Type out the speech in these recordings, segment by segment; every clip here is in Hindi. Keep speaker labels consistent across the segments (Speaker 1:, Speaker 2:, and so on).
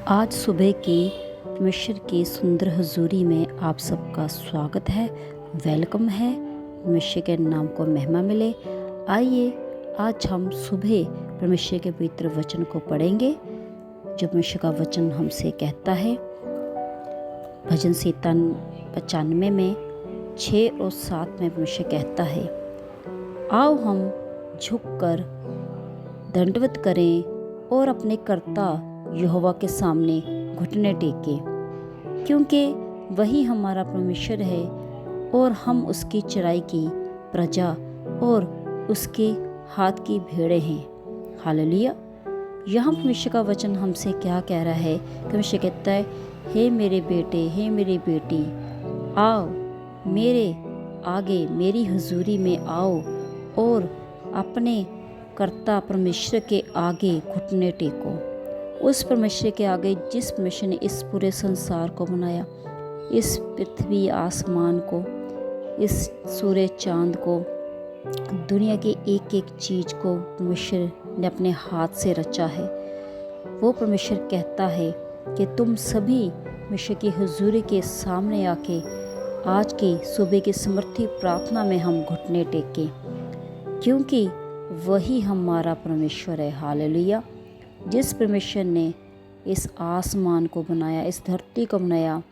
Speaker 1: आज सुबह की परमेश्वर की सुंदर हजूरी में आप सबका स्वागत है, वेलकम है। परमेश्वर के नाम को महिमा मिले। आइए आज हम सुबह परमेश्वर के पवित्र वचन को पढ़ेंगे, जो परमेश्वर का वचन हमसे कहता है। भजन संहिता 95 में 6 और 7 में परमेश्वर कहता है, आओ हम झुककर दंडवत करें और अपने कर्ता यहोवा के सामने घुटने टेके, क्योंकि वही हमारा परमेश्वर है और हम उसकी चराई की प्रजा और उसके हाथ की भेड़ें हैं। हालेलुया। यहाँ परमेश्वर का वचन हमसे क्या कह रहा है? परमेश्वर कहता है, हे मेरे बेटे, हे मेरी बेटी, आओ मेरे आगे, मेरी हजूरी में आओ और अपने कर्ता परमेश्वर के आगे घुटने टेको। उस परमेश्वर के आगे जिस परमेश्वर ने इस पूरे संसार को बनाया, इस पृथ्वी आसमान को, इस सूर्य चांद को, दुनिया की एक एक चीज़ को परमेश्वर ने अपने हाथ से रचा है। वो परमेश्वर कहता है कि तुम सभी परमेश्वर की हुजूरी के सामने आके आज की सुबह की समर्थी प्रार्थना में हम घुटने टेकें, क्योंकि वही हमारा परमेश्वर है। हालेलुया। जिस परमेश्वर ने इस आसमान को बनाया, इस धरती को बनाया,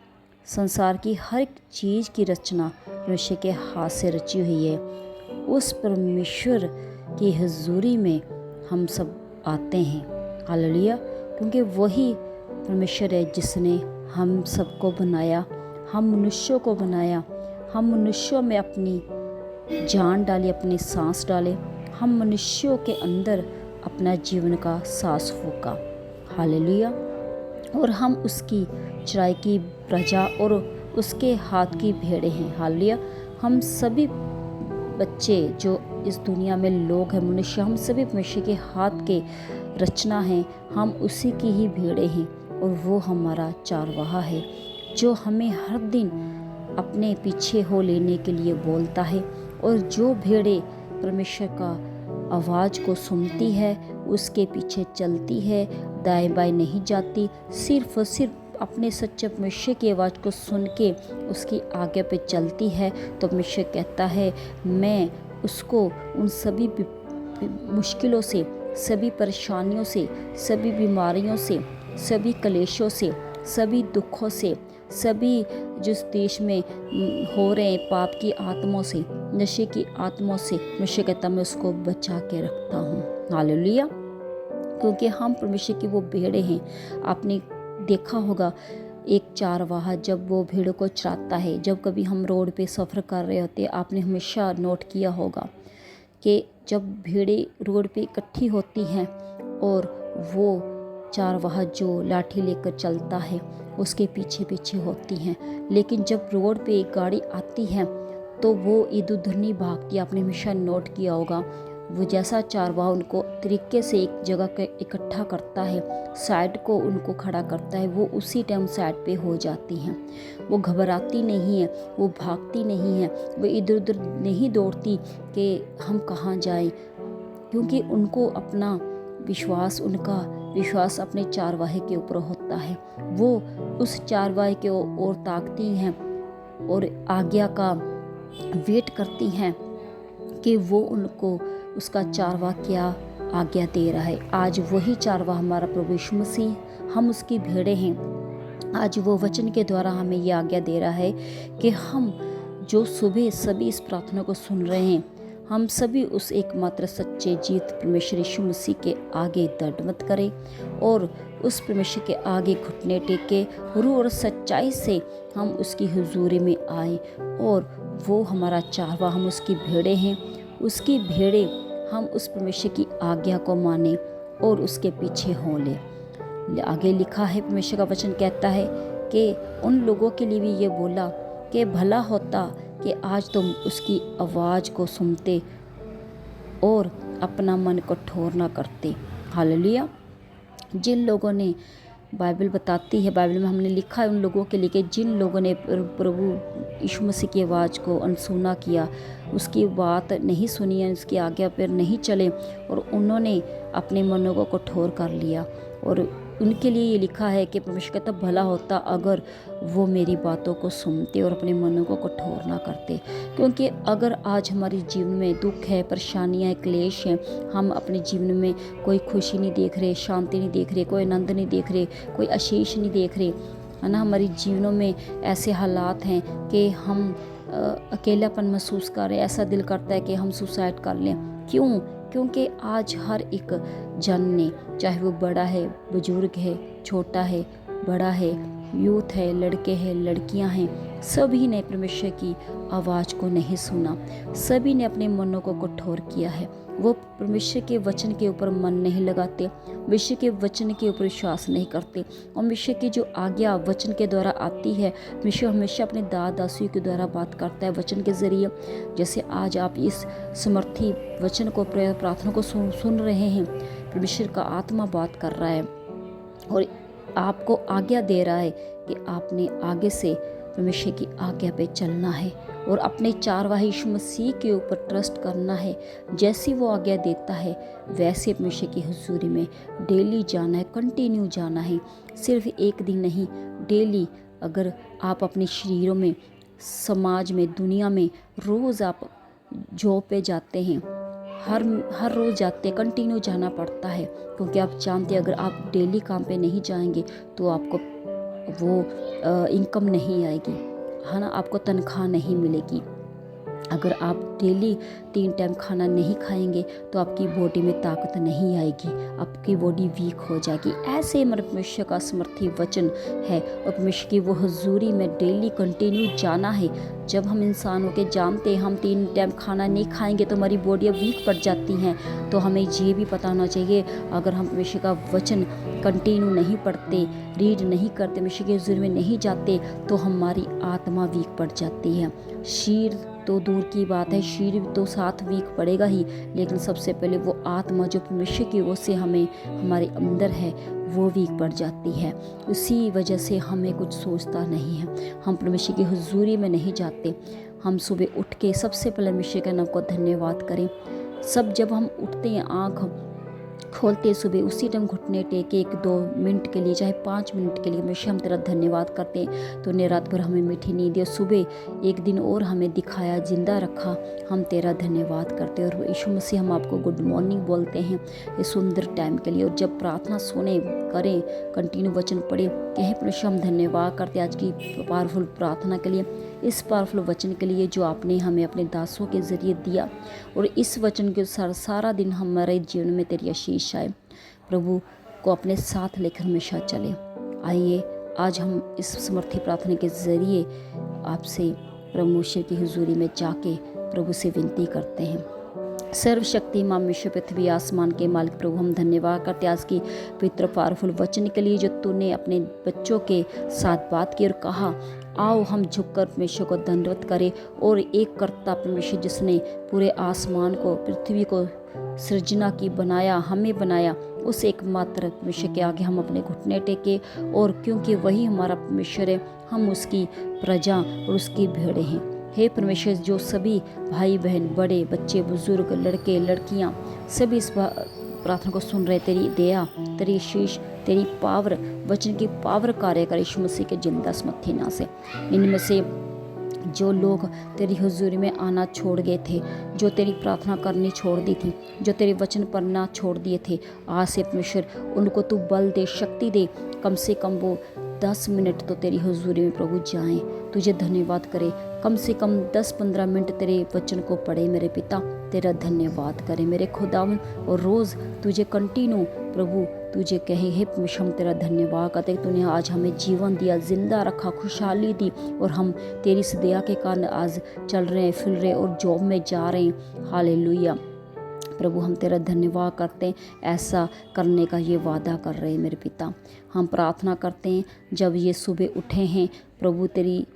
Speaker 1: संसार की हर एक चीज़ की रचना परमेश्वर के हाथ से रची हुई है, उस परमेश्वर की हजूरी में हम सब आते हैं। हालेलुया। क्योंकि वही परमेश्वर है जिसने हम सबको बनाया, हम मनुष्यों को बनाया, हम मनुष्यों में अपनी जान डाली, अपनी सांस डाले, हम मनुष्यों के अंदर अपना जीवन का सांस फूका। हालेलुया। और हम उसकी चराई की प्रजा और उसके हाथ की भेड़ें हैं। हालेलुया। हम सभी बच्चे जो इस दुनिया में लोग हैं, मनुष्य, हम सभी परमेश्वर के हाथ के रचना हैं। हम उसी की ही भेड़ें हैं और वो हमारा चारवाहा है, जो हमें हर दिन अपने पीछे हो लेने के लिए बोलता है। और जो भेड़ें परमेश्वर का आवाज़ को सुनती है, उसके पीछे चलती है, दाएं बाएं नहीं जाती, सिर्फ और सिर्फ अपने सच्चे परमेश्वर की आवाज़ को सुन के उसकी आगे पे चलती है, तो परमेश्वर कहता है, मैं उसको उन सभी मुश्किलों से, सभी परेशानियों से, सभी बीमारियों से, सभी कलेशों से, सभी दुखों से, सभी जिस देश में हो रहे हैं पाप की आत्माओं से, नशे की आत्माओं से, परमेश्वर कहता मैं उसको बचा के रखता हूँ। हालेलुया। क्योंकि हम परमेश्वर की वो भेड़ें हैं। आपने देखा होगा एक चारवाहा जब वो भेड़ों को चराता है, जब कभी हम रोड पे सफ़र कर रहे होते हैं, आपने हमेशा नोट किया होगा कि जब भेड़ें रोड पे इकट्ठी होती हैं और वो चारवाहा जो लाठी लेकर चलता है उसके पीछे पीछे होती हैं, लेकिन जब रोड पे एक गाड़ी आती है तो वो इधर उधर नहीं भागती। आपने हमेशा नोट किया होगा, वो जैसा चारवाहा उनको तरीके से एक जगह के इकट्ठा करता है, साइड को उनको खड़ा करता है, वो उसी टाइम साइड पे हो जाती हैं। वो घबराती नहीं है, वो भागती नहीं है, वो इधर उधर नहीं दौड़ती कि हम कहाँ जाएं, क्योंकि उनको अपना विश्वास, उनका विश्वास अपने चारवाहे के ऊपर होता है। वो उस चारवाहे के ओर ताकती हैं और आज्ञा का वेट करती हैं कि वो उनको उसका चारवाहा क्या आज्ञा दे रहा है। आज वही चारवाहा हमारा प्रभु यीशु मसीह, हम उसकी भेड़ें हैं। आज वो वचन के द्वारा हमें ये आज्ञा दे रहा है कि हम जो सुबह सभी इस प्रार्थना को सुन रहे हैं, हम सभी उस एकमात्र सच्चे जीत परमेश्वर यीशु मसीह के आगे दंडवत करें और उस परमेश्वर के आगे घुटने टेके, रूह और सच्चाई से हम उसकी हुजूरी में आए। और वो हमारा चारवाहा, हम उसकी भेड़ें हैं, उसकी भेड़ें, हम उस परमेश्वर की आज्ञा को माने और उसके पीछे हों ले। आगे लिखा है, परमेश्वर का वचन कहता है कि उन लोगों के लिए भी ये बोला कि भला होता कि आज तुम उसकी आवाज़ को सुनते और अपना मन कठोर ना करते। हालेलुया। जिन लोगों ने, बाइबल बताती है, बाइबल में हमने लिखा है उन लोगों के लिए कि जिन लोगों ने प्रभु यीशु मसीह की आवाज़ को अनसुना किया, उसकी बात नहीं सुनी है, उसकी आज्ञा पर नहीं चले और उन्होंने अपने मनों को कठोर कर लिया और उनके लिए ये लिखा है कि परमेश्वर कहता भला होता अगर वो मेरी बातों को सुनते और अपने मनों को कठोर ना करते। क्योंकि अगर आज हमारे जीवन में दुख है, परेशानियाँ हैं, क्लेश हैं, हम अपने जीवन में कोई खुशी नहीं देख रहे, शांति नहीं देख रहे, कोई आनंद नहीं देख रहे, कोई आशीष नहीं देख रहे, है ना, हमारे जीवनों में ऐसे हालात हैं कि हम अकेलापन महसूस कर रहे हैं, ऐसा दिल करता है कि हम सुसाइड कर लें। क्यों? क्योंकि आज हर एक जन ने, चाहे वो बड़ा है, बुजुर्ग है, छोटा है, बड़ा है, यूथ है, लड़के हैं, लड़कियां हैं, सभी ने परमेश्वर की आवाज़ को नहीं सुना। सभी ने अपने मनों को कठोर किया है। वो परमेश्वर के वचन के ऊपर मन नहीं लगाते, परमेश्वर के वचन के ऊपर विश्वास नहीं करते। और परमेश्वर की जो आज्ञा वचन के द्वारा आती है, परमेश्वर हमेशा अपने दासियों के द्वारा बात करता है वचन के ज़रिए। जैसे आज आप इस समर्थी वचन को, प्रार्थना को सुन रहे हैं, परमेश्वर का आत्मा बात कर रहा है और आपको आज्ञा दे रहा है कि आपने आगे से परमेश्वर की आज्ञा पे चलना है और अपने चारवाही यीशु मसीह के ऊपर ट्रस्ट करना है। जैसी वो आज्ञा देता है वैसे परमेश्वर की हुजूरी में डेली जाना है, कंटिन्यू जाना है, सिर्फ एक दिन नहीं, डेली। अगर आप अपने शरीरों में, समाज में, दुनिया में रोज़ आप जॉब पे जाते हैं, हर रोज़ जाते हैं, कंटिन्यू जाना पड़ता है, क्योंकि आप जानते हैं अगर आप डेली काम पे नहीं जाएंगे तो आपको वो इनकम नहीं आएगी, है ना, आपको तनख्वाह नहीं मिलेगी। अगर आप डेली 3 टाइम खाना नहीं खाएंगे तो आपकी बॉडी में ताकत नहीं आएगी, आपकी बॉडी वीक हो जाएगी। ऐसे परमेश्वर का समर्थी वचन है और परमेश्वर की वो हुजूरी में डेली कंटिन्यू जाना है। जब हम इंसानों के जानते हैं हम 3 टाइम खाना नहीं खाएंगे तो हमारी बॉडी वीक पड़ जाती हैं, तो हमें ये भी पता होना चाहिए अगर हम परमेश्वर का वचन कंटिन्यू नहीं पढ़ते, रीड नहीं करते, परमेश्वर की हुजूरी में नहीं जाते तो हमारी आत्मा वीक पड़ जाती है। शरीर तो दूर की बात है, शरीर तो साथ वीक पड़ेगा ही, लेकिन सबसे पहले वो आत्मा जो परमेश्वर की ओर से हमें हमारे अंदर है वो वीक पड़ जाती है। उसी वजह से हमें कुछ सोचता नहीं है, हम परमेश्वर की हुजूरी में नहीं जाते। हम सुबह उठ के सबसे पहले परमेश्वर के नाम को धन्यवाद करें। सब जब हम उठते हैं, आँख खोलते सुबह, उसी टाइम घुटने टेक के 1-2 मिनट के लिए, चाहे 5 मिनट के लिए हमेशा हम तेरा धन्यवाद करते हैं। तो ने रात भर हमें मीठी नींद दी और सुबह एक दिन और हमें दिखाया, जिंदा रखा, हम तेरा धन्यवाद करते हैं। और यीशु मसीह हम आपको गुड मॉर्निंग बोलते हैं इस सुंदर टाइम के लिए। और जब प्रार्थना सुने, करें, कंटिन्यू वचन पढ़े, कहे परमेश्वर हम धन्यवाद करते हैं आज की पावरफुल प्रार्थना के लिए, इस पावरफुल वचन के लिए जो आपने हमें अपने दासों के ज़रिए दिया। और इस वचन के अनुसार सारा दिन हमारे जीवन में तेरी आशीष आए, प्रभु को अपने साथ लेकर हमेशा चले। आइए आज हम इस समर्थी प्रार्थना के ज़रिए आपसे परमेश्वर की हुजूरी में जाके प्रभु से विनती करते हैं। सर्वशक्तिमान परमेश्वर, पृथ्वी आसमान के मालिक प्रभु, हम धन्यवाद करते आज की पवित्र पावरफुल वचन के लिए जो तूने अपने बच्चों के साथ बात की और कहा आओ हम झुककर परमेश्वर को दंडवत करें। और एक कर्ता परमेश्वर जिसने पूरे आसमान को, पृथ्वी को सृजना की, बनाया, हमें बनाया, उस एकमात्र परमेश्वर के आगे हम अपने घुटने टेके। और क्योंकि वही हमारा परमेश्वर है, हम उसकी प्रजा और उसकी भेड़ें हैं। हे परमेश्वर, जो सभी भाई बहन, बड़े बच्चे, बुजुर्ग, लड़के लड़कियां सभी इस प्रार्थना को सुन रहे, तेरी दया, तेरी शीश, तेरी पावर, वचन की पावर कार्य करे यीशु मसीह के जिंदा समर्थी नाम से। इनमें से जो लोग तेरी हुजूरी में आना छोड़ गए थे, जो तेरी प्रार्थना करनी छोड़ दी थी, जो तेरे वचन पढ़ना छोड़ दिए थे, आज से परमेश्वर उनको तू बल दे, शक्ति दे, कम से कम वो 10 मिनट तो तेरी हुजूरी में प्रभु जाएं, तुझे धन्यवाद करे, कम से कम 10-15 मिनट तेरे वचन को पढ़े मेरे पिता, तेरा धन्यवाद करे मेरे खुदावन। और रोज़ तुझे कंटिन्यू प्रभु तुझे कहे, हे परमेश्वर हम तेरा धन्यवाद करते, तूने आज हमें जीवन दिया, जिंदा रखा, खुशहाली दी, और हम तेरी इस दया के कारण आज चल रहे हैं, फिर रहे और जॉब में जा रहे हैं। हालेलुया प्रभु, हम तेरा धन्यवाद करते हैं, ऐसा करने का ये वादा कर रहे हैं मेरे पिता। हम प्रार्थना करते हैं जब ये सुबह उठे हैं प्रभु, तेरी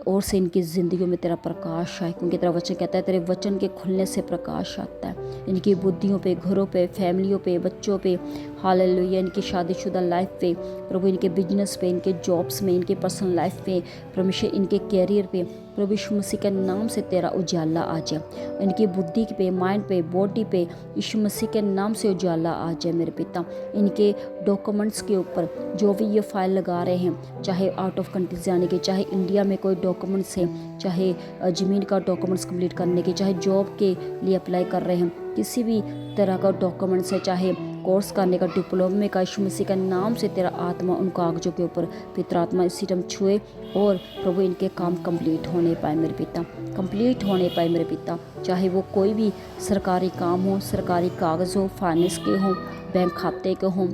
Speaker 1: ओर से इनकी ज़िंदगियों में तेरा प्रकाश आए, क्योंकि तेरा वचन कहता है तेरे वचन के खुलने से प्रकाश आता है। इनकी बुद्धियों पे, घरों पे, फैमिलियों पे, बच्चों पे, हालेलुया। इनकी शादीशुदा लाइफ पे प्रभु, इनके बिजनेस पे, इनके जॉब्स में, इनके पर्सनल लाइफ पे, परमेश्वर इनके कैरियर पे प्रभु यीशु मसीह के नाम से तेरा उजाला आ जाए। इनकी बुद्धि पे, माइंड पे, बॉडी पे यीशु मसीह के नाम से उजाला आ जाए मेरे पिता। इनके डॉक्यूमेंट्स के ऊपर जो भी ये फाइल लगा रहे हैं, चाहे आउट ऑफ कंट्री जाने के, चाहे इंडिया में कोई डॉक्यूमेंट्स है, चाहे ज़मीन का डॉक्यूमेंट्स कंप्लीट करने के, चाहे जॉब के लिए अप्लाई कर रहे हैं, किसी भी तरह का डॉक्यूमेंट्स है, चाहे कोर्स करने का, डिप्लोमे का, यीशु मसीह के नाम से तेरा आत्मा उन कागजों के ऊपर पिता आत्मा इसी टाइम छुए और प्रभु इनके काम कंप्लीट होने पाए मेरे पिता, कंप्लीट होने पाए मेरे पिता। चाहे वो कोई भी सरकारी काम हो, सरकारी कागज़ हो, फाइनेंस के हों, बैंक खाते के हों,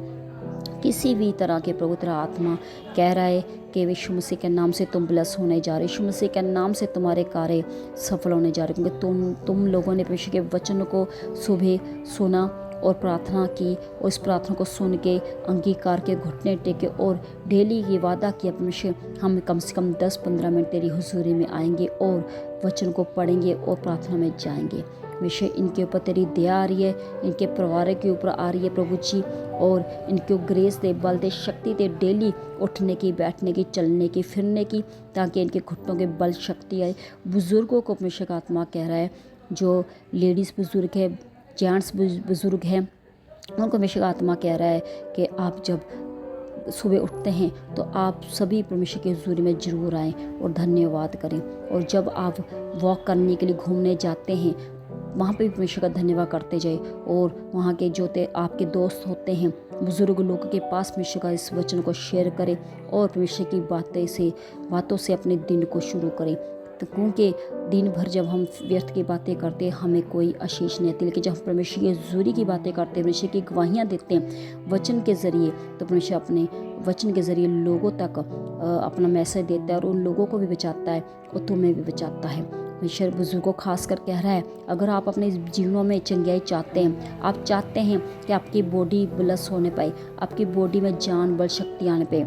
Speaker 1: किसी भी तरह के प्रभु तेरा आत्मा कह रहा है कि यीशु मसीह के नाम से तुम ब्लेस होने जा रहे, यीशु मसीह के नाम से तुम्हारे कार्य सफल होने जा रहे, क्योंकि तुम लोगों ने परमेश्वर के वचन को सुबह सुना और प्रार्थना की, और इस प्रार्थना को सुन के अंगीकार के घुटने टेके और डेली ये वादा किया परमेश्वर हम कम से कम 10-15 मिनट तेरी हुजूरी में आएंगे और वचन को पढ़ेंगे और प्रार्थना में जाएंगे। परमेश्वर इनके ऊपर तेरी दया आ रही है, इनके परिवार के ऊपर आ रही है प्रभु जी, और इनको ग्रेस दे, बल दे, शक्ति दे डेली उठने की, बैठने की, चलने की, फिरने की, ताकि इनके घुटनों के बल शक्ति आए। बुज़ुर्गों को परमेश्वर का आत्मा कह रहा है, जो लेडीज़ बुज़ुर्ग है, जेंट्स बुज़ुर्ग हैं, उनको परमेश्वर का आत्मा कह रहा है कि आप जब सुबह उठते हैं तो आप सभी परमेश्वर की हुजूरी में ज़रूर आएँ और धन्यवाद करें। और जब आप वॉक करने के लिए घूमने जाते हैं, वहाँ पे भी परमेश्वर का धन्यवाद करते जाए, और वहाँ के जो आपके दोस्त होते हैं, बुज़ुर्ग लोगों के पास परमेश्वर का इस वचन को शेयर करें और परमेश्वर की बातों से अपने दिन को शुरू करें। तो क्योंकि दिन भर जब हम व्यर्थ की बातें करते हैं हमें कोई आशीष नहीं आती, लेकिन जब हम परमेश्वर की हुजूरी की बातें करते हैं, परमेश्वर की गवाहियाँ देते हैं वचन के ज़रिए, तो परमेश्वर अपने वचन के ज़रिए लोगों तक अपना मैसेज देता है और उन लोगों को भी बचाता है और तुम्हें भी बचाता है। परमेश्वर बुजुर्गों को खास कर कह रहा है, अगर आप अपने जीवनों में चंगाई चाहते हैं, आप चाहते हैं कि आपकी बॉडी ब्लस होने पाए, आपकी बॉडी में जान बल शक्ति आने पे,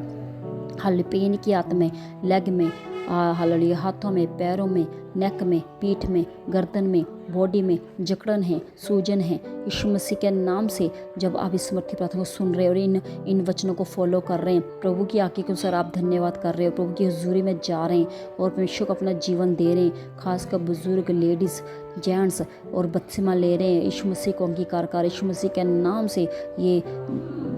Speaker 1: हल पेन की आत्मा में, लेग में, हालेलुया, हाथों में, पैरों में, नेक में, पीठ में, गर्दन में, बॉडी में जकड़न है, सूजन है, यीशु मसीह के नाम से जब आप इस समर्थी प्रार्थना को सुन रहे हैं और इन वचनों को फॉलो कर रहे हैं, प्रभु की आज्ञा के अनुसार आप धन्यवाद कर रहे हो, प्रभु की हुजूरी में जा रहे हैं और परमेश्वर को अपना जीवन दे रहे हैं, खासकर बुजुर्ग, लेडीज़, जेंट्स और बपतिस्मा ले रहे हैं, यीशु मसीह को अंगीकार कर, यीशु मसीह के नाम से ये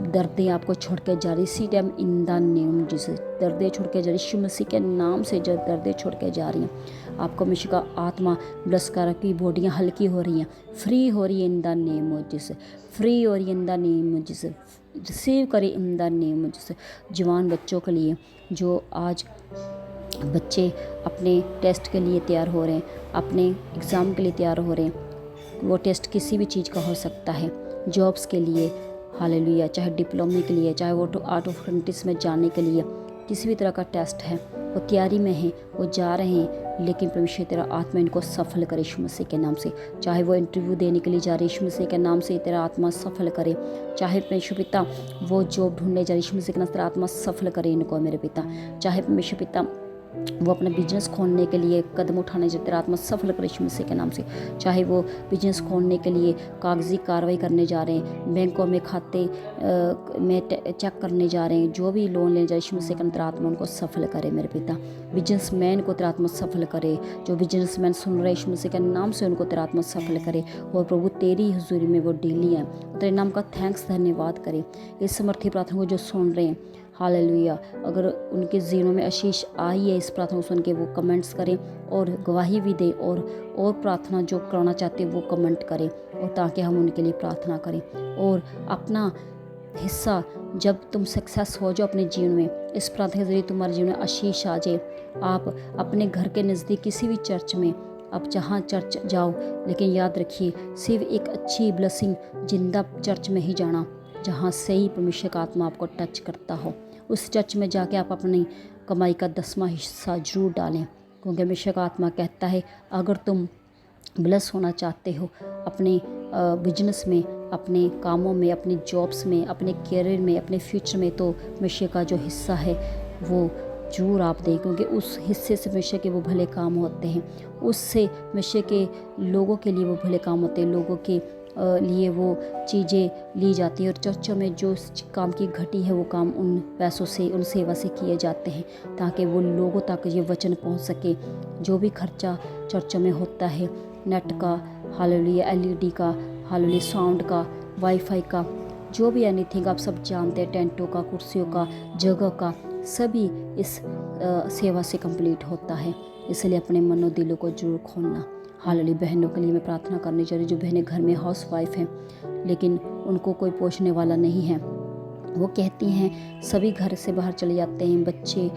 Speaker 1: दर्दें आपको छोड़ के जा रही, इसी टाइम इन द नेम जिसे दर्दें छोड़ के जा रही, यीशु मसीह के नाम से जो दर्दें छोड़ के जा रही हैं, आपको परमेश्वर का आत्मा ब्लस कर, की बॉडियाँ हल्की हो रही हैं, फ्री हो रही है इन द नेम जिसे, फ्री हो रही है इन द नेम जिसे, रिसीव करें इन द नेम जिसे। जवान बच्चों के लिए, जो आज बच्चे अपने टेस्ट के लिए तैयार हो रहे हैं, अपने एग्ज़ाम के लिए तैयार हो रहे हैं, वो टेस्ट किसी भी चीज़ का हो सकता है, जॉब्स के लिए, हालेलुया, चाहे डिप्लोमे के लिए, चाहे वो आउट ऑफ कंट्रीज में जाने के लिए, किसी भी तरह का टेस्ट है, वो तैयारी में है, वो जा रहे हैं, लेकिन परमेश्वर तेरा आत्मा इनको सफल करे यीशु मसीह के नाम से। चाहे वो इंटरव्यू देने के लिए जा रहे, यीशु मसीह के नाम से तेरा आत्मा सफल करे। चाहे परमेश्वर पिता वो जॉब ढूंढने जा रहे, यीशु मसीह के नाम से तेरा आत्मा सफल करे इनको मेरे पिता। चाहे परमेश्वर पिता वो अपना बिजनेस खोलने के लिए कदम उठाने जब तेरा आत्मा सफल करे यीशु मसीह के नाम से। चाहे वो बिजनेस खोलने के लिए कागजी कार्रवाई करने जा रहे हैं, बैंकों में खाते में चेक करने जा रहे हैं, जो भी लोन लेने जा रहे, यीशु मसीह का तेरा आत्मा उनको सफल करे मेरे पिता। बिजनेसमैन को तेरा आत्मा सफल करे, जो बिजनेसमैन सुन रहे यीशु मसीह के नाम से उनको तेरा आत्मा सफल करे, और प्रभु तेरी हुजूरी में वो डेली है, तेरे नाम का थैंक्स धन्यवाद करे। इस समर्थी प्रार्थना को जो सुन रहे हैं, हालेलुया, अगर उनके जीवनों में आशीष आई है इस प्रार्थना को सुन के, वो कमेंट्स करें और गवाही भी दें, और प्रार्थना जो करना चाहते हैं वो कमेंट करें, और ताकि हम उनके लिए प्रार्थना करें। और अपना हिस्सा जब तुम सक्सेस हो जाओ अपने जीवन में, इस प्रार्थना के जरिए तुम्हारे जीवन में आशीष आ जाए। आप अपने घर के नज़दीक किसी भी चर्च में, आप जहाँ चर्च जाओ, लेकिन याद रखिए सिर्फ एक अच्छी ब्लेसिंग जिंदा चर्च में ही जाना, जहाँ से ही परमेश्वर का आत्मा आपको टच करता हो। उस चर्च में जाके आप अपनी कमाई का 10वां हिस्सा जरूर डालें, क्योंकि परमेश्वर का आत्मा कहता है अगर तुम ब्लेस होना चाहते हो अपने बिजनेस में, अपने कामों में, अपने जॉब्स में, अपने कैरियर में, अपने फ्यूचर में, तो परमेश्वर का जो हिस्सा है वो जरूर आप दें, क्योंकि उस हिस्से से परमेश्वर के वो भले काम होते हैं, उससे परमेश्वर के लोगों के लिए वो भले काम होते हैं, लोगों के लिए वो चीज़ें ली जाती हैं और चर्चों में जो काम की घटी है वो काम उन पैसों से, उन सेवा से किए जाते हैं ताकि वो लोगों तक ये वचन पहुंच सके। जो भी खर्चा चर्चों में होता है, नेट का, हालेलुया, एलईडी का, हालेलुया, साउंड का, वाईफाई का, जो भी एनीथिंग आप सब जानते हैं, टेंटों का, कुर्सियों का, जगह का, सभी इस सेवा से कंप्लीट होता है। इसलिए अपने मनो दिलों को जरूर खोलना। हालेलुया। बहनों के लिए मैं प्रार्थना करनी चाहिए जो बहनें घर में हाउस वाइफ हैं लेकिन उनको कोई पोषने वाला नहीं है। वो कहती हैं सभी घर से बाहर चले जाते हैं, बच्चे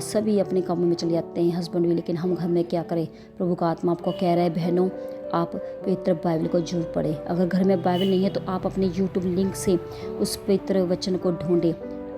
Speaker 1: सभी अपने कामों में चले जाते हैं, हस्बैंड भी, लेकिन हम घर में क्या करें। प्रभु का आत्मा आपको कह रहा है बहनों, आप पवित्र बाइबल को जरूर पढ़ें। अगर घर में बाइबल नहीं है तो आप अपने यूट्यूब लिंक से उस पवित्र वचन को ढूंढें,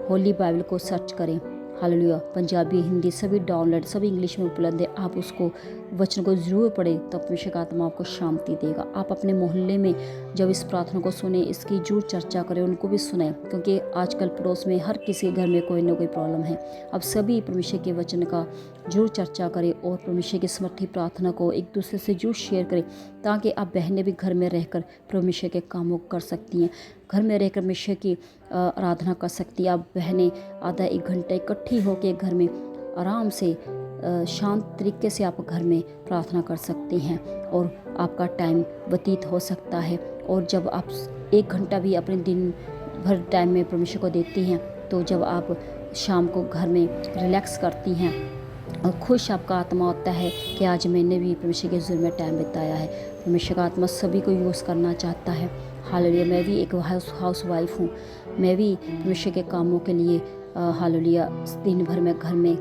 Speaker 1: होली बाइबल को सर्च करें। हालेलुया। पंजाबी, हिंदी सभी डाउनलोड, सभी इंग्लिश में उपलब्ध है। आप उसको वचन को ज़रूर पढ़ें, तो परमेश्वर का आत्मा आपको शांति देगा। आप अपने मोहल्ले में जब इस प्रार्थना को सुने, इसकी जरूर चर्चा करें, उनको भी सुनाएं, क्योंकि आजकल पड़ोस में हर किसी के घर में कोई ना कोई प्रॉब्लम है। अब सभी परमेश्वर के वचन का जरूर चर्चा करें और परमेश्वर की समर्थी प्रार्थना को एक दूसरे से जरूर शेयर करें, ताकि आप बहनें भी घर में रहकर परमेश्वर के कामों को कर सकती हैं, घर में रहकर परमेश्वर की आराधना कर सकती है। आप बहनें आधा 1 घंटा इकट्ठी होकर घर में आराम से शांत तरीके से आप घर में प्रार्थना कर सकती हैं और आपका टाइम व्यतीत हो सकता है। और जब आप 1 घंटा भी अपने दिन भर टाइम में परमेश्वर को देती हैं, तो जब आप शाम को घर में रिलैक्स करती हैं और खुश आपका आत्मा होता है कि आज मैंने भी परमेश्वर के हुज़ूर में टाइम बिताया है। परमेश्वर का आत्मा सभी को यूज़ करना चाहता है। हालेलुया। मैं भी एक हाउस वाइफ हूँ, मैं भी परमेश्वर के कामों के लिए हालेलुया दिन भर में घर में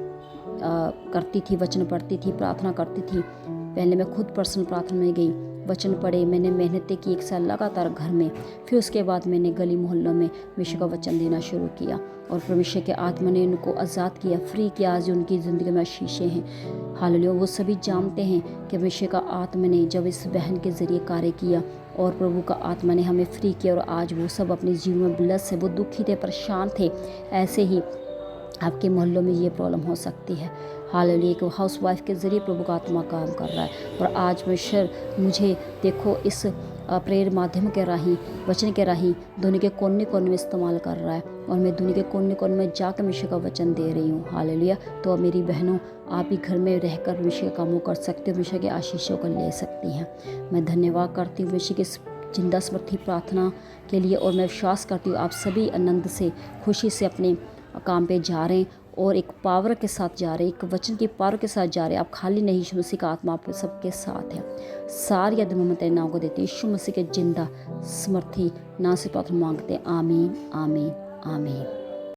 Speaker 1: करती थी, वचन पढ़ती थी, प्रार्थना करती थी। पहले मैं खुद पर्सनल प्रार्थना में गई, वचन पढ़े, मैंने मेहनतें की 1 साल लगातार घर में। फिर उसके बाद मैंने गली मोहल्लों में परमेश्वर का वचन देना शुरू किया और परमेश्वर के आत्मा ने उनको आज़ाद किया, फ्री किया। आज उनकी ज़िंदगी में आशीषें हैं। हालेलुया। वो सभी जानते हैं कि परमेश्वर का आत्मा ने जब इस बहन के ज़रिए कार्य किया और प्रभु का आत्मा ने हमें फ्री किया और आज वो सब अपने जीवन में ब्लेस है। वो दुखी थे, परेशान थे, ऐसे ही आपके मोहल्लों में ये प्रॉब्लम हो सकती है। हालेलुया। एक हाउस वाइफ के ज़रिए प्रभु का आत्मा काम कर रहा है और आज परमेश्वर मुझे देखो इस प्रेयर माध्यम के राही, वचन के राही दुनिया के कोने कोने में इस्तेमाल कर रहा है और मैं दुनिया के कोने कोने में जाकर परमेश्वर का वचन दे रही हूँ। हालेलुया। तो मेरी बहनों, आप भी घर में रहकर परमेश्वर के कामों कर सकते हो, परमेश्वर के आशीषों को ले सकती हैं। मैं धन्यवाद करती हूँ परमेश्वर की जिंदा समर्थी प्रार्थना के लिए और मैं विश्वास करती हूँ आप सभी आनंद से, खुशी से अपने काम पे जा रहे हैं और एक पावर के साथ जा रहे हैं, एक वचन की पावर के साथ जा रहे हैं। आप खाली नहीं, यीशु मसीह का आत्मा आप सबके साथ है। सारी आदमी मैं तेरे नाम को देती हूँ, यीशु मसीह के जिंदा समर्थी नाम से प्रार्थना मांगते हैं। आमीन, आमीन, आमीन।